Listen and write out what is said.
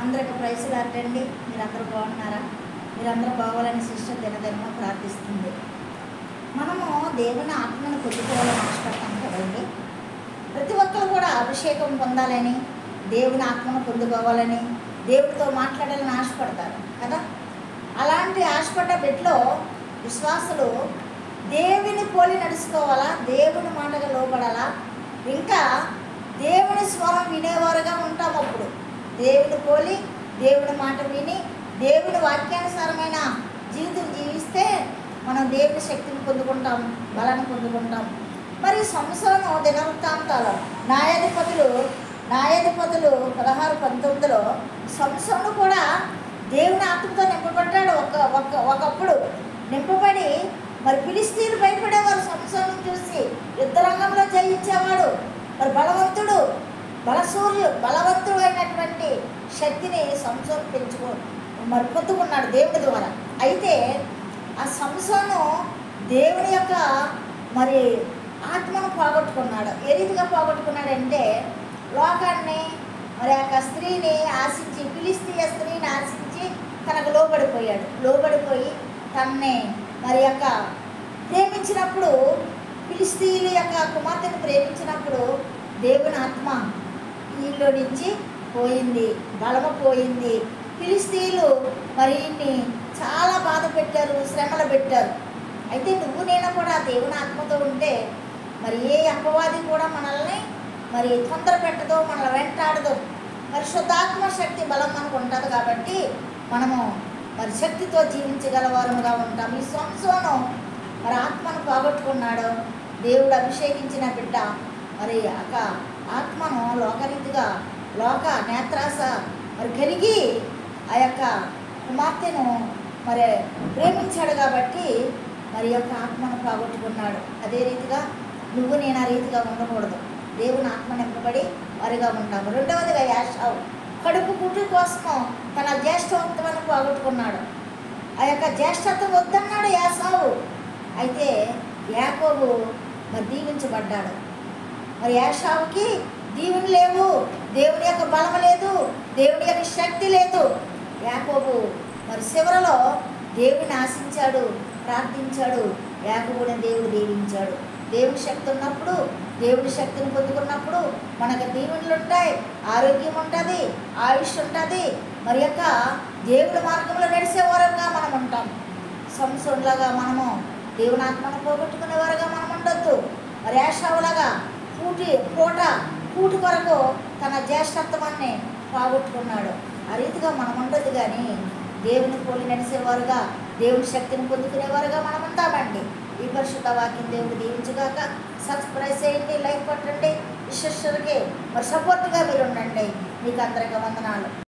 అందరికి ప్రైజ్లు అటండి. మీరందరూ బాగున్నారా? మీరందరూ బాగోవాలని సిస్టర్ దినదిన ప్రార్థిస్తుంది. మనము దేవుని ఆత్మను పొందుకోవాలని ఆశపడతాం కదండి. ప్రతి ఒక్కరు కూడా అభిషేకం పొందాలని, దేవుని ఆత్మను పొందుకోవాలని, దేవుడితో మాట్లాడాలని ఆశపడతారు కదా. అలాంటి ఆశపడ్డ బిడ్డలో విశ్వాసులు దేవుని పోలి నడుచుకోవాలా, దేవుని మాటగా లోబడాలా, ఇంకా దేవుని స్వరం వినేవారుగా ఉంటాం. అప్పుడు దేవుని పోలి దేవుని మాట విని దేవుని వాక్యానుసారమైన జీవితం జీవిస్తే మనం దేవుని శక్తిని పొందుకుంటాం, బలాన్ని పొందుకుంటాం. మరి సంసోను దినవృత్తాంతాలు న్యాయాధిపతులు 16:19 సంసోను కూడా దేవుని ఆత్మతో నింపబడ్డాడు. ఒకప్పుడు నింపబడి మరి ఫిలిష్తీయులు భయపడేవారు సంసోను చూసి. యుద్ధరంగంలో జయించేవాడు. మరి బలవంతుడు అయినటువంటి శక్తిని సంసోను మరి పొందుకున్నాడు దేవుడి ద్వారా. అయితే ఆ సంసోను దేవుని యొక్క మరి ఆత్మను పోగొట్టుకున్నాడు. ఏ రీతిగా పోగొట్టుకున్నాడంటే, లోకాన్ని మరి ఆ స్త్రీని ఆశించి, ఫిలిష్తీయ స్త్రీని ఆశించి తనకు లోబడిపోయి తనని మరి యొక్క ప్రేమించినప్పుడు, ఫిలిష్తీయుల యొక్క కుమార్తెను ప్రేమించినప్పుడు దేవుని ఆత్మ ఈలో నుంచి పోయింది, బలము పోయింది. ఫిలిష్తీయులు మరి ఈయన్ని చాలా బాధ పెట్టారు, శ్రమలు పెట్టారు. అయితే నువ్వు నేను కూడా దేవుని ఆత్మతో ఉంటే మరి ఏ అపవాది కూడా మనల్ని మరి తొందర పెట్టదో, మనల్ని వెంటాడదు. మరి శుద్ధాత్మ శక్తి బలం మనకు ఉంటుంది కాబట్టి మనము మరి శక్తితో జీవించగలవారముగా ఉంటాం. ఈ సంసోను మరి ఆత్మను పోగొట్టుకున్నాడు. దేవుడు అభిషేకించిన బిడ్డ మరి ఆత్మను లోకరీతిగా లోక నేత్రాస మరి కలిగి ఆ యొక్క కుమార్తెను మరి ప్రేమించాడు కాబట్టి మరి యొక్క ఆత్మను పోగొట్టుకున్నాడు. అదే రీతిగా నువ్వు నేను ఆ రీతిగా ఉండకూడదు. దేవుని ఆత్మ నింపబడి వారిగా ఉంటాము. రెండవదిగా యాషావు కడుపు కుట్టు కోసము తన జ్యేష్ఠత్వాన్ని పోగొట్టుకున్నాడు. ఆ యొక్క జ్యేష్ఠత్వం వద్దన్నాడు యాసావు. అయితే యాకోబు మరి దీవించబడ్డాడు. మరి యాషావుకి దీవెన లేవు, దేవుని యొక్క బలం లేదు, దేవుని యొక్క శక్తి లేదు. యాకోబు మరి చివరలో దేవుని ఆశించాడు, ప్రార్థించాడు. యాకోబుని దేవుడు దీవించాడు. దేవుని శక్తి ఉన్నప్పుడు, దేవుని శక్తిని పొందుకున్నప్పుడు మనకు దీవెనలు ఉంటాయి, ఆరోగ్యం ఉంటుంది, ఆయుష్ ఉంటుంది. మరి యొక్క దేవుడి మార్గంలో నడిచేవారుగా మనం ఉంటాం. సంసోనులాగా మనము దేవుని ఆత్మను పోగొట్టుకునేవారుగా మనం ఉండొద్దు. మరి యాషావులాగా కూటి కొరకు తన జ్యేష్ఠత్వాన్ని పోగొట్టుకున్నాడు. ఆ రీతిగా మనం ఉండొద్దు. కానీ దేవుని పోలి నడిచేవారుగా, దేవుని శక్తిని పొందుకునేవారుగా మనం ఉంటామండి. ఈ పరిశుద్ధ వాక్యం దేవుడు దీవించుగాక. సబ్స్క్రైబ్ చేయండి, లైక్ కొట్టండి. విశ్వశ్వరికి మరి సపోర్ట్గా మీరు ఉండండి. మీకు అందరికీ వందనాలు.